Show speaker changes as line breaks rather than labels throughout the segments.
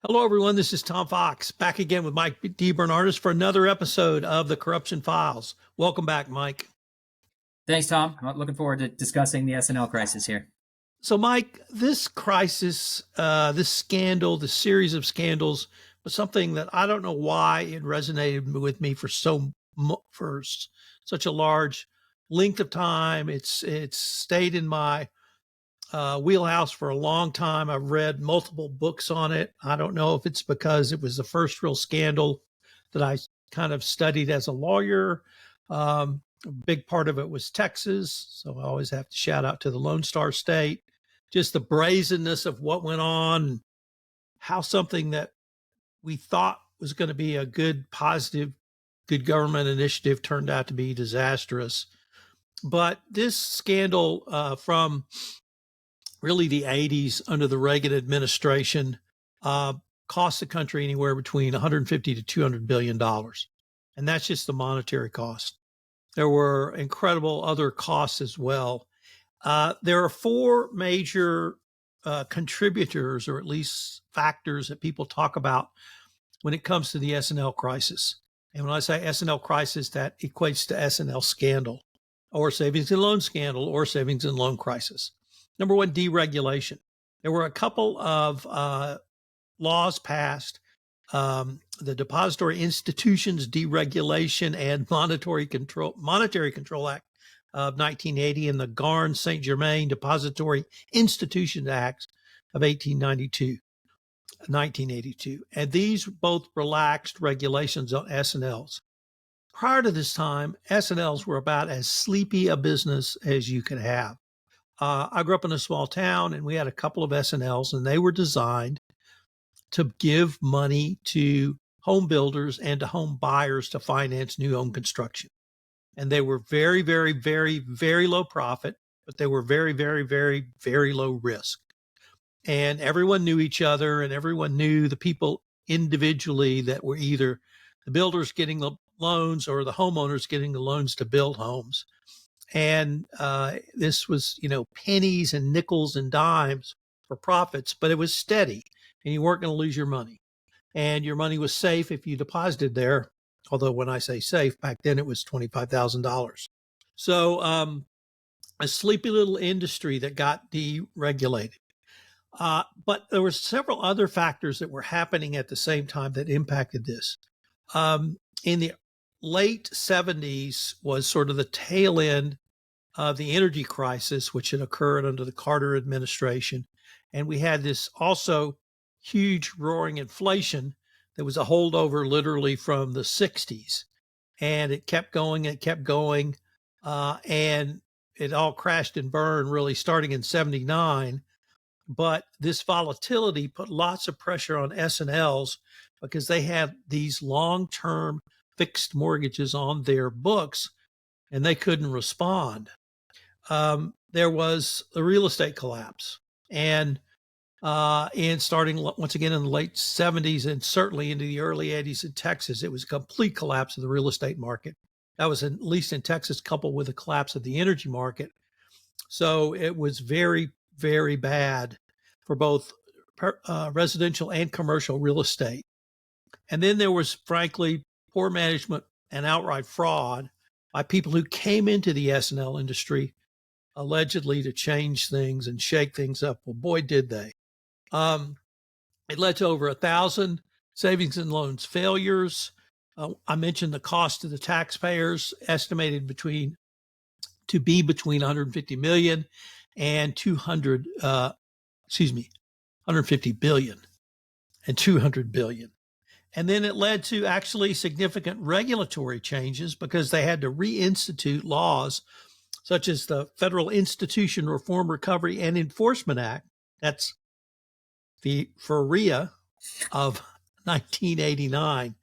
Hello, everyone. This is Tom Fox back again with Mike D. Bernardus for another episode of the Corruption Files. Welcome back, Mike.
Thanks, Tom. I'm looking forward to discussing the SNL crisis here.
So, Mike, this crisis, this scandal, this series of scandals was something that I don't know why it resonated with me for such a large length of time. It's stayed in my wheelhouse for a long time. I've read multiple books on it. I don't know if it's because it was the first real scandal that I kind of studied as a lawyer. A big part of it was Texas. So I always have to shout out to the Lone Star State. Just the brazenness of what went on, how something that we thought was going to be a good, positive, good government initiative turned out to be disastrous. But this scandal from really the 80s under the Reagan administration cost the country anywhere between 150 to 200 billion dollars. And that's just the monetary cost. There were incredible other costs as well. There are four major contributors, or at least factors, that people talk about when it comes to the SNL crisis. And when I say SNL crisis, that equates to SNL scandal, or savings and loan scandal, or savings and loan crisis. Number one, deregulation. There were a couple of laws passed, the Depository Institutions Deregulation and Monetary Control Act of 1980 and the Garn-St. Germain Depository Institutions Act of 1982. And these both relaxed regulations on S&Ls. Prior to this time, S&Ls were about as sleepy a business as you could have. I grew up in a small town, and we had a couple of S&Ls, and they were designed to give money to home builders and to home buyers to finance new home construction. And they were very, very, very, very low profit, but they were very, very, very, very low risk. And everyone knew each other, and everyone knew the people individually that were either the builders getting the loans or the homeowners getting the loans to build homes. And this was, pennies and nickels and dimes for profits, but it was steady, and you weren't going to lose your money. And your money was safe if you deposited there. Although when I say safe, back then it was $25,000. So a sleepy little industry that got deregulated. But there were several other factors that were happening at the same time that impacted this. In the late 70s was sort of the tail end of the energy crisis, which had occurred under the Carter administration. And we had this also huge roaring inflation that was a holdover literally from the 60s. And it kept going and kept going. And it all crashed and burned really starting in 79. But this volatility put lots of pressure on S&Ls because they had these long-term fixed mortgages on their books, and they couldn't respond. There was the real estate collapse, and starting once again in the late 70s and certainly into the early 80s in Texas, it was a complete collapse of the real estate market. That was at least in Texas, coupled with the collapse of the energy market. So it was very, very bad for both residential and commercial real estate. And then there was, frankly, poor management and outright fraud by people who came into the S&L industry allegedly to change things and shake things up. Well, boy, did they. It led to over 1,000 savings and loans failures. I mentioned the cost to the taxpayers estimated to be between 150 million and 150 billion and 200 billion. And then it led to actually significant regulatory changes because they had to reinstitute laws such as the Federal Institution Reform, Recovery, and Enforcement Act. That's the FREA of 1989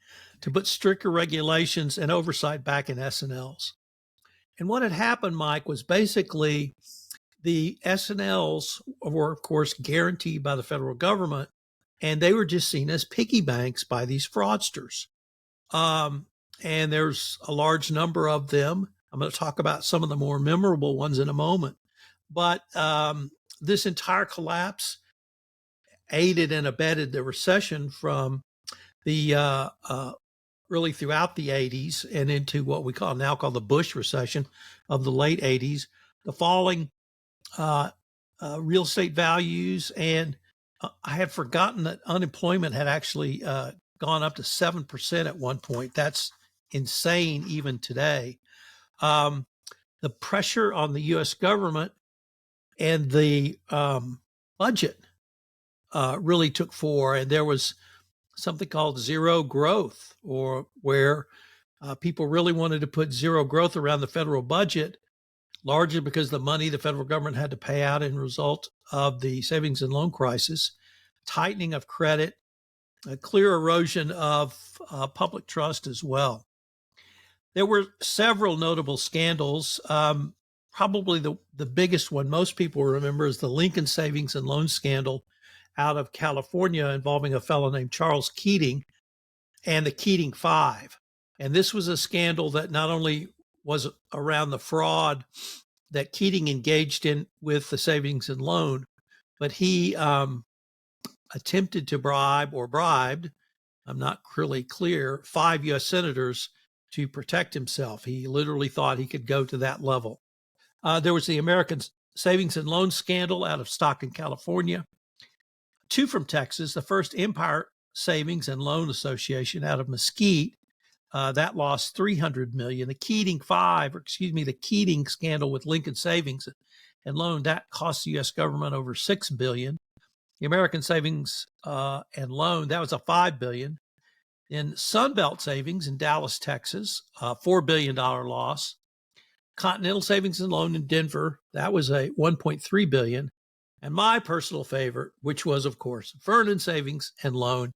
to put stricter regulations and oversight back in S&Ls. And what had happened, Mike, was basically the S&Ls were, of course, guaranteed by the federal government, and they were just seen as piggy banks by these fraudsters. And there's a large number of them. I'm going to talk about some of the more memorable ones in a moment. But this entire collapse aided and abetted the recession from the really throughout the 80s and into what we now call the Bush recession of the late 80s, the falling real estate values. And I had forgotten that unemployment had actually gone up to 7% at one point. That's insane even today. The pressure on the U.S. government and the budget really took fore, and there was something called zero growth, or where people really wanted to put zero growth around the federal budget, largely because the money the federal government had to pay out in result of the savings and loan crisis, tightening of credit, a clear erosion of public trust as well. There were several notable scandals. Probably the biggest one most people remember is the Lincoln savings and loan scandal out of California involving a fellow named Charles Keating and the Keating Five. And this was a scandal that not only was around the fraud that Keating engaged in with the savings and loan, but he attempted to bribe or bribed, I'm not really clear, 5 U.S. senators to protect himself. He literally thought he could go to that level. There was the American savings and loan scandal out of Stockton, California. 2 from Texas, the first Empire Savings and Loan Association out of Mesquite, that lost $300 million. The Keating the Keating scandal with Lincoln Savings and Loan, that cost the U.S. government over $6 billion. The American Savings and Loan, that was a $5 billion. In Sunbelt Savings in Dallas, Texas, a $4 billion loss. Continental Savings and Loan in Denver, that was a $1.3 billion. And my personal favorite, which was, of course, Vernon Savings and Loan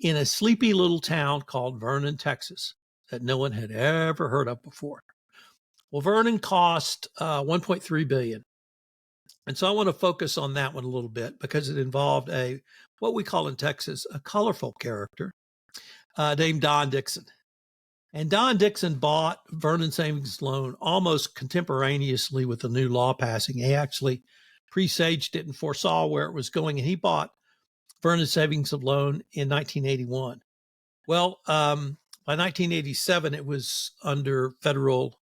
in a sleepy little town called Vernon, Texas, that no one had ever heard of before. Well, Vernon cost $1.3 billion. And so I want to focus on that one a little bit because it involved what we call in Texas, a colorful character named Don Dixon. And Don Dixon bought Vernon Savings Loan almost contemporaneously with the new law passing. He actually presaged it and foresaw where it was going, and he bought Vernon Savings of Loan in 1981. Well, by 1987, it was under federal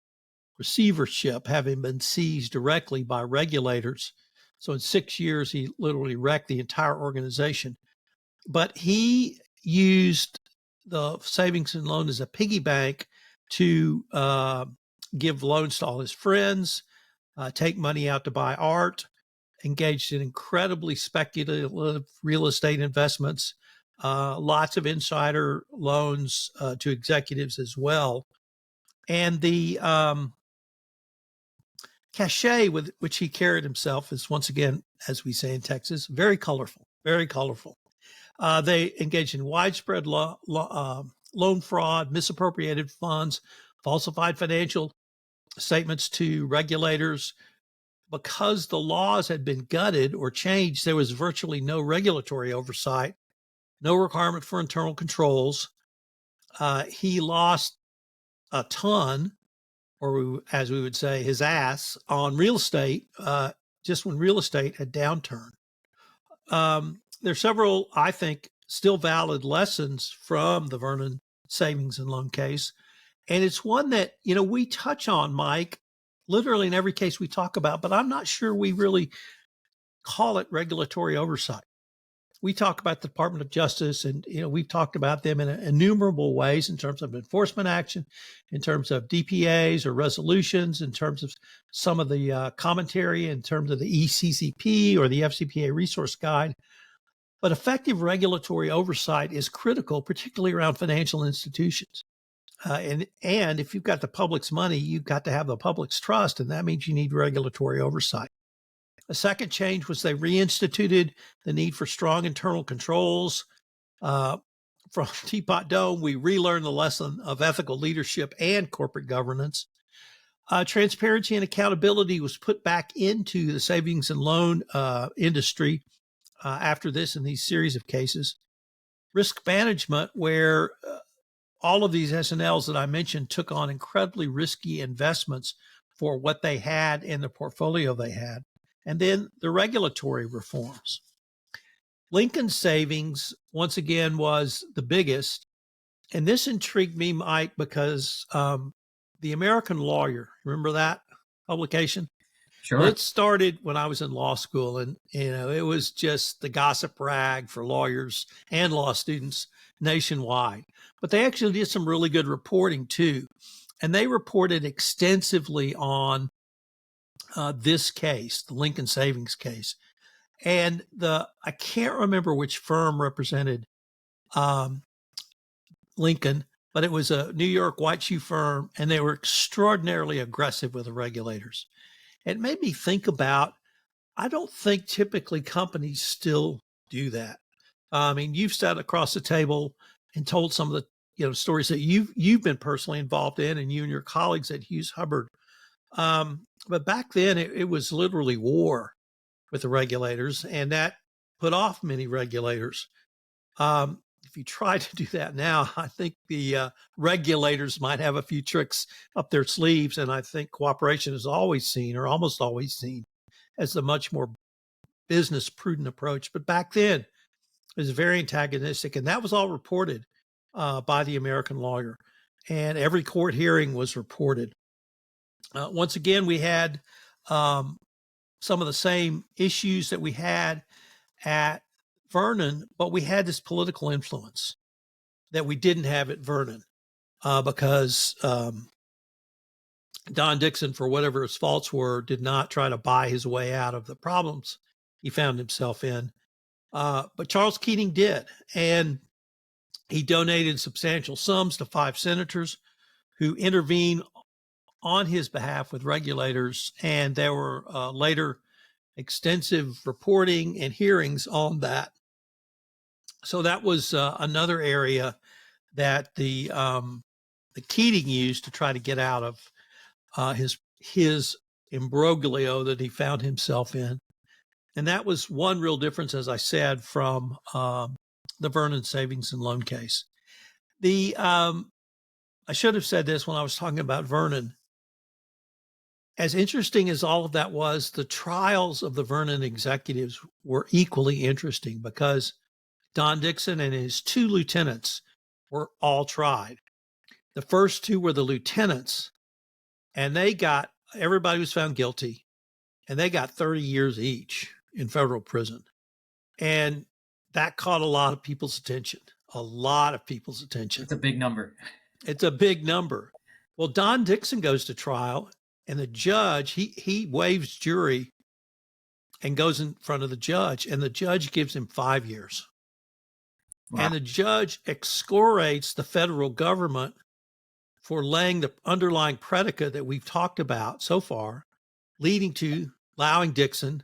receivership, having been seized directly by regulators. So in 6 years, he literally wrecked the entire organization. But he used the savings and loan as a piggy bank to give loans to all his friends, take money out to buy art, engaged in incredibly speculative real estate investments, lots of insider loans to executives as well. And the cachet with which he carried himself is, once again, as we say in Texas, very colorful, very colorful. They engaged in widespread loan fraud, misappropriated funds, falsified financial statements to regulators. Because the laws had been gutted or changed, there was virtually no regulatory oversight, no requirement for internal controls. He lost a ton, or as we would say, his ass, on real estate, just when real estate had downturned. There are several, I think, still valid lessons from the Vernon savings and loan case. And it's one that, we touch on, Mike, literally in every case we talk about, but I'm not sure we really call it regulatory oversight. We talk about the Department of Justice, and we've talked about them in innumerable ways in terms of enforcement action, in terms of DPAs or resolutions, in terms of some of the commentary, in terms of the ECCP or the FCPA resource guide. But effective regulatory oversight is critical, particularly around financial institutions. And if you've got the public's money, you've got to have the public's trust, and that means you need regulatory oversight. A second change was they reinstituted the need for strong internal controls. From Teapot Dome, we relearned the lesson of ethical leadership and corporate governance. Transparency and accountability was put back into the savings and loan industry after this in these series of cases. Risk management, where all of these S&Ls that I mentioned took on incredibly risky investments for what they had in the portfolio they had. And then the regulatory reforms. Lincoln Savings, once again, was the biggest. And this intrigued me, Mike, because the American Lawyer, remember that publication? Well,
Sure.
it started when I was in law school, and it was just the gossip rag for lawyers and law students nationwide. But they actually did some really good reporting too, and they reported extensively on this case, the Lincoln Savings case. And I can't remember which firm represented um, Lincoln, but it was a New York white shoe firm, and they were extraordinarily aggressive with the regulators. It made me think about, I don't think typically companies still do that. I mean, you've sat across the table and told some of the stories that you've been personally involved in, and you and your colleagues at Hughes Hubbard. But back then, it was literally war with the regulators, and that put off many regulators. If you try to do that now, I think the regulators might have a few tricks up their sleeves, and I think cooperation is always seen, or almost always seen, as a much more business prudent approach. But back then, it was very antagonistic, and that was all reported by the American Lawyer, and every court hearing was reported. Once again, we had some of the same issues that we had at Vernon, but we had this political influence that we didn't have at Vernon because Don Dixon, for whatever his faults were, did not try to buy his way out of the problems he found himself in. But Charles Keating did, and he donated substantial sums to 5 senators who intervened on his behalf with regulators, and there were later extensive reporting and hearings on that. So that was another area that the Keating used to try to get out of his imbroglio that he found himself in. And that was one real difference, as I said, from the Vernon savings and loan case. I should have said this when I was talking about Vernon. As interesting as all of that was, the trials of the Vernon executives were equally interesting because Don Dixon and his 2 lieutenants were all tried. The first 2 were the lieutenants, and everybody was found guilty, and they got 30 years each in federal prison. And that caught a lot of people's attention,
It's a big number.
It's a big number. Well, Don Dixon goes to trial, and the judge, he waives jury and goes in front of the judge, and the judge gives him 5 years. Wow. And the judge excoriates the federal government for laying the underlying predicate that we've talked about so far, leading to allowing Dixon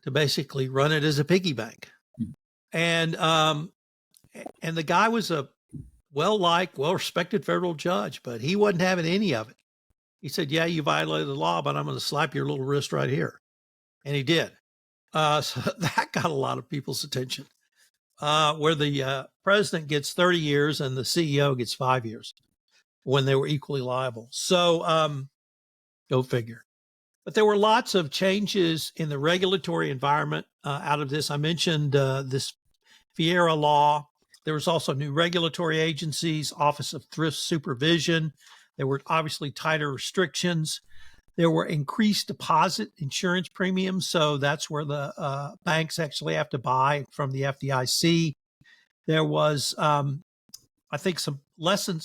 to basically run it as a piggy bank. And the guy was a well-liked, well-respected federal judge, but he wasn't having any of it. He said, yeah, you violated the law, but I'm going to slap your little wrist right here. And he did. So that got a lot of people's attention, where the president gets 30 years and the CEO gets 5 years when they were equally liable. So go figure. But there were lots of changes in the regulatory environment out of this. I mentioned this Fiera law. There was also new regulatory agencies, Office of Thrift Supervision. There were obviously tighter restrictions. There were increased deposit insurance premiums. So that's where the banks actually have to buy from the FDIC. There was, I think, some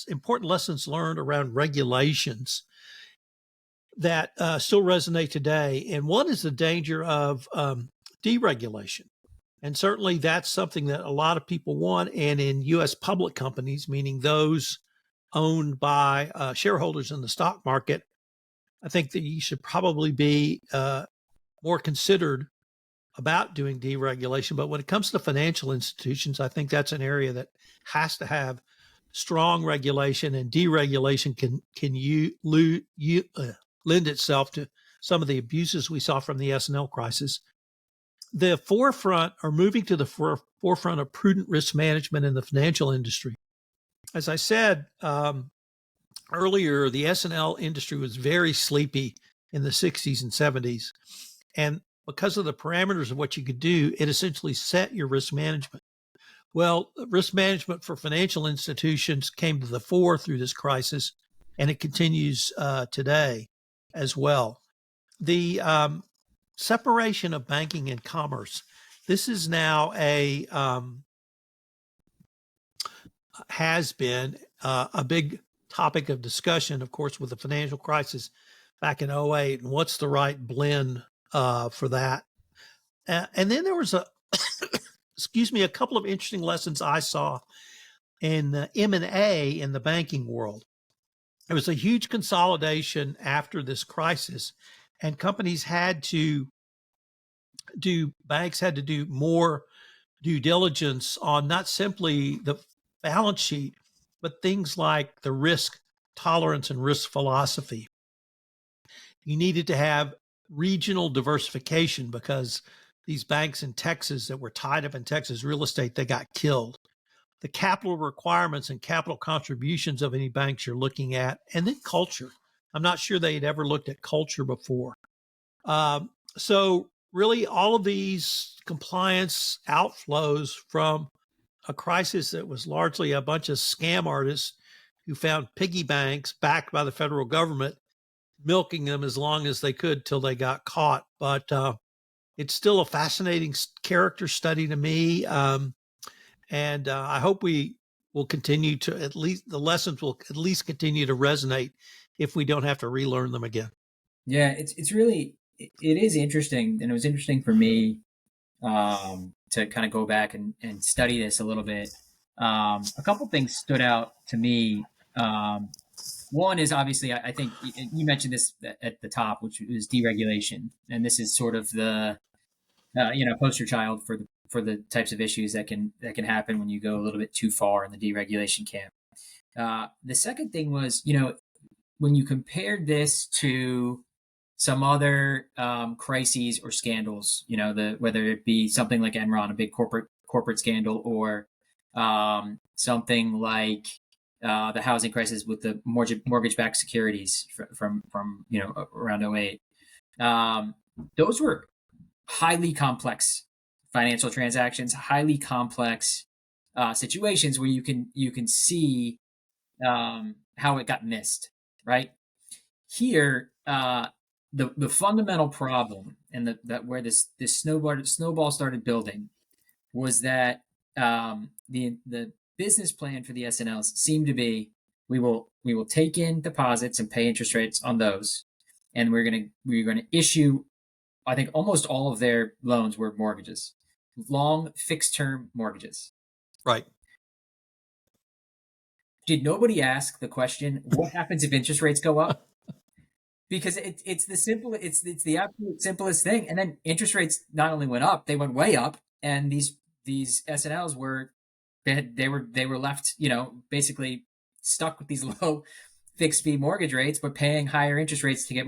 important lessons learned around regulations that still resonate today. And one is the danger of deregulation. And certainly that's something that a lot of people want. And in U.S. public companies, meaning those owned by shareholders in the stock market, I think that you should probably be more considered about doing deregulation. But when it comes to financial institutions, I think that's an area that has to have strong regulation, and deregulation can lend itself to some of the abuses we saw from the S&L crisis. The forefront, or moving to the forefront of prudent risk management in the financial industry. As I said earlier, the S&L industry was very sleepy in the 60s and 70s. And because of the parameters of what you could do, it essentially set your risk management. Well, risk management for financial institutions came to the fore through this crisis, and it continues today as well. The separation of banking and commerce. This is now has been a big topic of discussion, of course, with the financial crisis back in '08, and what's the right blend for that. And then there was a couple of interesting lessons I saw in M&A in the banking world. There was a huge consolidation after this crisis, and banks had to do more due diligence on not simply the balance sheet, but things like the risk tolerance and risk philosophy. You needed to have regional diversification because these banks in Texas that were tied up in Texas real estate, they got killed. The capital requirements and capital contributions of any banks you're looking at, and then culture. I'm not sure they had ever looked at culture before. So really all of these compliance outflows from a crisis that was largely a bunch of scam artists who found piggy banks backed by the federal government, milking them as long as they could till they got caught. But it's still a fascinating character study to me. And I hope we will continue to, at least the lessons will at least continue to resonate if we don't have to relearn them again.
Yeah, it's really, it is interesting. And it was interesting for me to kind of go back and study this a little bit. A couple things stood out to me. One is obviously, I think you mentioned this at the top, which is deregulation. And this is sort of the, poster child for the types of issues that can happen when you go a little bit too far in the deregulation camp. The second thing was, when you compared this to some other crises or scandals, whether it be something like Enron, a big corporate scandal, or something like the housing crisis with the mortgage-backed securities from around '08. Those were highly complex financial transactions, highly complex situations where you can see how it got missed, right? Here, the fundamental problem and that where this snowball started building was that the business plan for the S&Ls seemed to be we will take in deposits and pay interest rates on those, and we're gonna issue. I think almost all of their loans were mortgages, long fixed term mortgages.
Right.
Did nobody ask the question, what happens if interest rates go up? Because it's the absolute simplest thing. And then interest rates not only went up, they went way up. And these S&Ls were left, basically stuck with these low fixed fee mortgage rates, but paying higher interest rates to get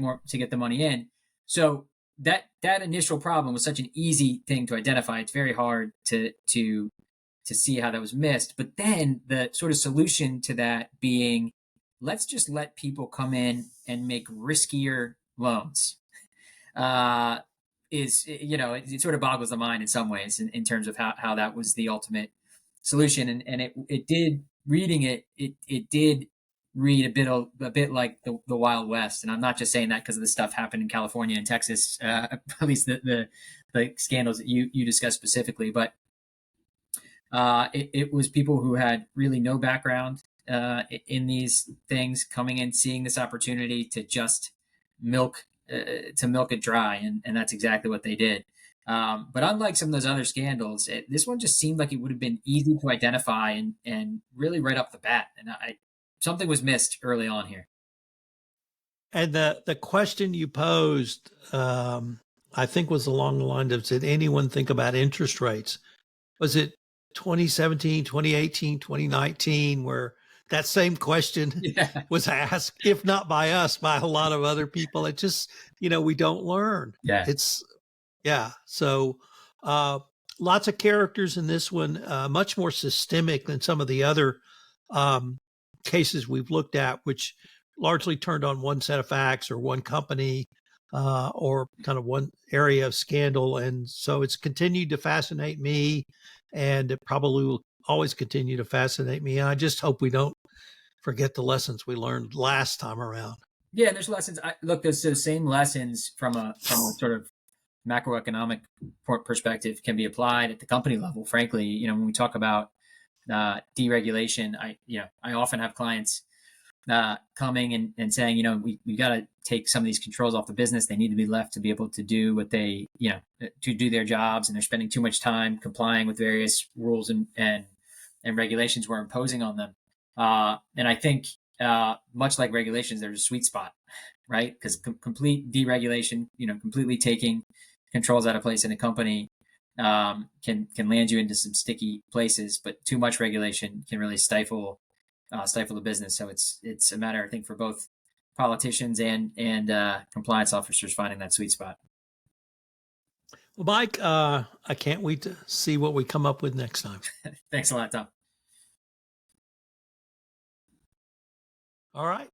the money in. So that initial problem was such an easy thing to identify. It's very hard to see how that was missed. But then the sort of solution to that being, let's just let people come in and make riskier loans. It sort of boggles the mind in some ways in terms of how that was the ultimate solution. And it did, reading it did read a bit like the Wild West. And I'm not just saying that because of the stuff happened in California and Texas, at least the scandals that you discussed specifically. But it was people who had really no background in these things coming in, seeing this opportunity to just milk it dry. And that's exactly what they did. But unlike some of those other scandals, this one just seemed like it would have been easy to identify and really right off the bat. And something was missed early on here.
And the question you posed, I think, was along the line of, did anyone think about interest rates? Was it 2017, 2018, 2019, where that same question was asked, if not by us, by a lot of other people? It just, we don't learn. So lots of characters in this one, much more systemic than some of the other cases we've looked at, which largely turned on one set of facts or one company. or kind of one area of scandal. And so it's continued to fascinate me, and it probably will always continue to fascinate me. And I just hope we don't forget the lessons we learned last time around.
Yeah, there's lessons. Look, there's those same lessons from a sort of macroeconomic perspective can be applied at the company level. Frankly, when we talk about deregulation, I often have clients coming and saying, we got to take some of these controls off the business. They need to be left to be able to do what they, to do their jobs, and they're spending too much time complying with various rules and regulations we're imposing on them. And I think, much like regulations, there's a sweet spot, right? Because complete deregulation, completely taking controls out of place in a company can land you into some sticky places, but too much regulation can really stifle the business. So it's a matter, I think, for both politicians and compliance officers finding that sweet spot.
Well, Mike, I can't wait to see what we come up with next time.
Thanks a lot, Tom.
All right.